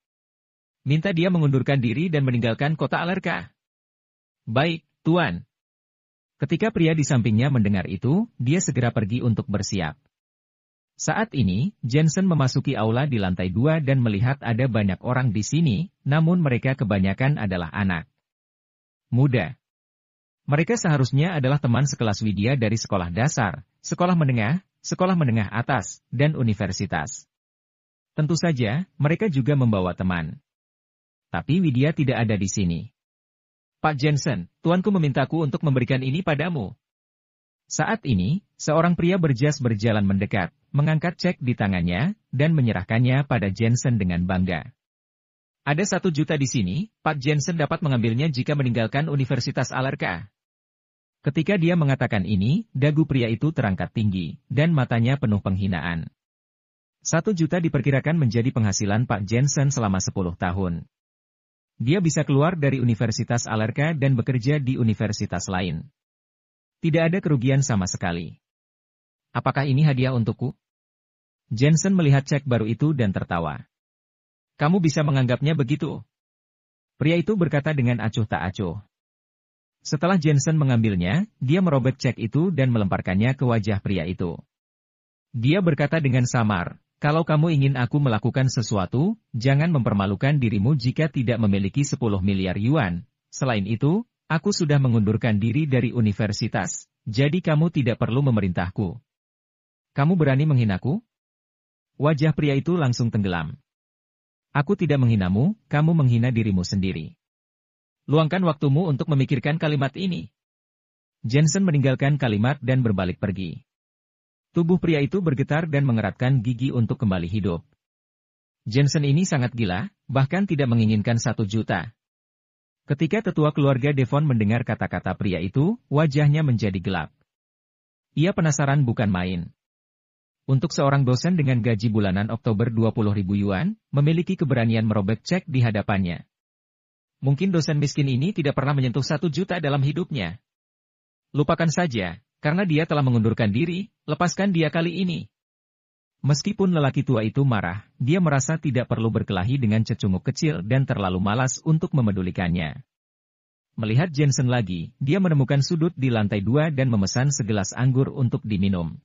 Minta dia mengundurkan diri dan meninggalkan kota Alerka. Baik, Tuan. Ketika pria di sampingnya mendengar itu, dia segera pergi untuk bersiap. Saat ini, Jensen memasuki aula di lantai 2 dan melihat ada banyak orang di sini, namun mereka kebanyakan adalah anak muda. Mereka seharusnya adalah teman sekelas Widya dari sekolah dasar, sekolah menengah atas, dan universitas. Tentu saja, mereka juga membawa teman. Tapi Widya tidak ada di sini. Pak Jensen, tuanku memintaku untuk memberikan ini padamu. Saat ini, seorang pria berjas berjalan mendekat, mengangkat cek di tangannya, dan menyerahkannya pada Jensen dengan bangga. Ada 1 juta di sini, Pak Jensen dapat mengambilnya jika meninggalkan Universitas Alerka. Ketika dia mengatakan ini, dagu pria itu terangkat tinggi, dan matanya penuh penghinaan. 1 juta diperkirakan menjadi penghasilan Pak Jensen selama 10 tahun. Dia bisa keluar dari Universitas Alerka dan bekerja di universitas lain. Tidak ada kerugian sama sekali. Apakah ini hadiah untukku? Jensen melihat cek baru itu dan tertawa. Kamu bisa menganggapnya begitu. Pria itu berkata dengan acuh tak acuh. Setelah Jensen mengambilnya, dia merobek cek itu dan melemparkannya ke wajah pria itu. Dia berkata dengan samar, kalau kamu ingin aku melakukan sesuatu, jangan mempermalukan dirimu jika tidak memiliki 10 miliar yuan. Selain itu, aku sudah mengundurkan diri dari universitas, jadi kamu tidak perlu memerintahku. Kamu berani menghinaku? Wajah pria itu langsung tenggelam. Aku tidak menghinamu, kamu menghina dirimu sendiri. Luangkan waktumu untuk memikirkan kalimat ini. Jensen meninggalkan kalimat dan berbalik pergi. Tubuh pria itu bergetar dan mengeratkan gigi untuk kembali hidup. Jensen ini sangat gila, bahkan tidak menginginkan 1 juta. Ketika tetua keluarga Devon mendengar kata-kata pria itu, wajahnya menjadi gelap. Ia penasaran bukan main. Untuk seorang dosen dengan gaji bulanan Oktober 20.000 yuan, memiliki keberanian merobek cek di hadapannya. Mungkin dosen miskin ini tidak pernah menyentuh 1 juta dalam hidupnya. Lupakan saja, karena dia telah mengundurkan diri, lepaskan dia kali ini. Meskipun lelaki tua itu marah, dia merasa tidak perlu berkelahi dengan cecunguk kecil dan terlalu malas untuk memedulikannya. Melihat Jensen lagi, dia menemukan sudut di lantai 2 dan memesan segelas anggur untuk diminum.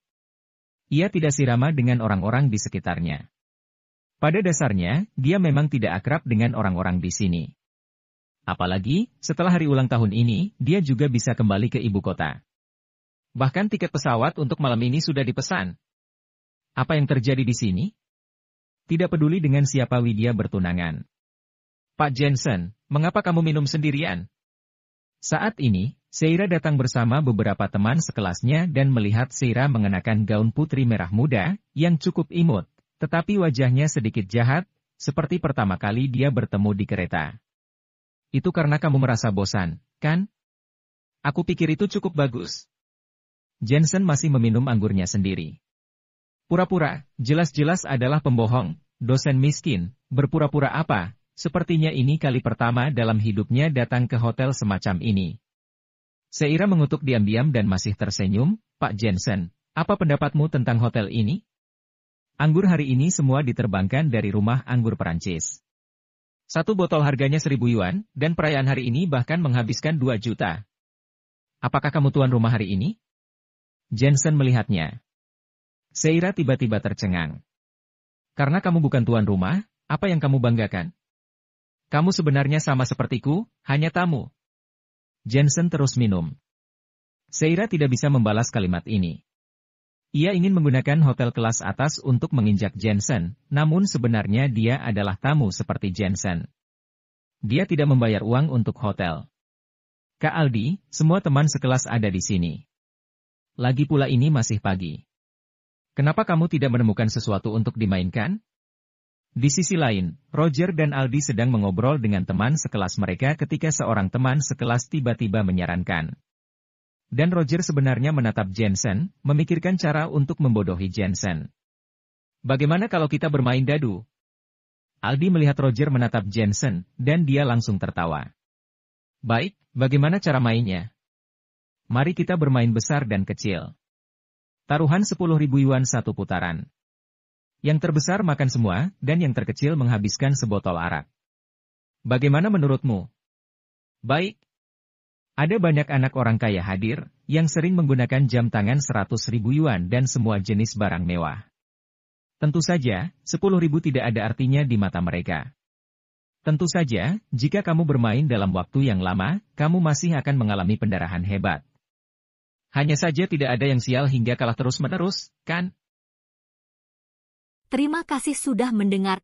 Ia tidak sirama dengan orang-orang di sekitarnya. Pada dasarnya, dia memang tidak akrab dengan orang-orang di sini. Apalagi, setelah hari ulang tahun ini, dia juga bisa kembali ke ibu kota. Bahkan tiket pesawat untuk malam ini sudah dipesan. Apa yang terjadi di sini? Tidak peduli dengan siapa Widya bertunangan. Pak Jensen, mengapa kamu minum sendirian? Saat ini, Seira datang bersama beberapa teman sekelasnya dan melihat Seira mengenakan gaun putri merah muda, yang cukup imut, tetapi wajahnya sedikit jahat, seperti pertama kali dia bertemu di kereta. Itu karena kamu merasa bosan, kan? Aku pikir itu cukup bagus. Jensen masih meminum anggurnya sendiri. Pura-pura, jelas-jelas adalah pembohong, dosen miskin, berpura-pura apa, sepertinya ini kali pertama dalam hidupnya datang ke hotel semacam ini. Seira mengutuk diam-diam dan masih tersenyum, Pak Jensen, apa pendapatmu tentang hotel ini? Anggur hari ini semua diterbangkan dari rumah anggur Perancis. Satu botol harganya 1.000 yuan, dan perayaan hari ini bahkan menghabiskan 2 juta. Apakah kamu tuan rumah hari ini? Jensen melihatnya. Seira tiba-tiba tercengang. Karena kamu bukan tuan rumah, apa yang kamu banggakan? Kamu sebenarnya sama sepertiku, hanya tamu. Jensen terus minum. Seira tidak bisa membalas kalimat ini. Ia ingin menggunakan hotel kelas atas untuk menginjak Jensen, namun sebenarnya dia adalah tamu seperti Jensen. Dia tidak membayar uang untuk hotel. Kak Aldi, semua teman sekelas ada di sini. Lagi pula ini masih pagi. Kenapa kamu tidak menemukan sesuatu untuk dimainkan? Di sisi lain, Roger dan Aldi sedang mengobrol dengan teman sekelas mereka ketika seorang teman sekelas tiba-tiba menyarankan. Dan Roger sebenarnya menatap Jensen, memikirkan cara untuk membodohi Jensen. Bagaimana kalau kita bermain dadu? Aldi melihat Roger menatap Jensen, dan dia langsung tertawa. Baik, bagaimana cara mainnya? Mari kita bermain besar dan kecil. Taruhan 10.000 yuan satu putaran. Yang terbesar makan semua, dan yang terkecil menghabiskan sebotol arak. Bagaimana menurutmu? Baik. Ada banyak anak orang kaya hadir, yang sering menggunakan jam tangan 100.000 yuan dan semua jenis barang mewah. Tentu saja, 10.000 tidak ada artinya di mata mereka. Tentu saja, jika kamu bermain dalam waktu yang lama, kamu masih akan mengalami pendarahan hebat. Hanya saja tidak ada yang sial hingga kalah terus-menerus, kan? Terima kasih sudah mendengar.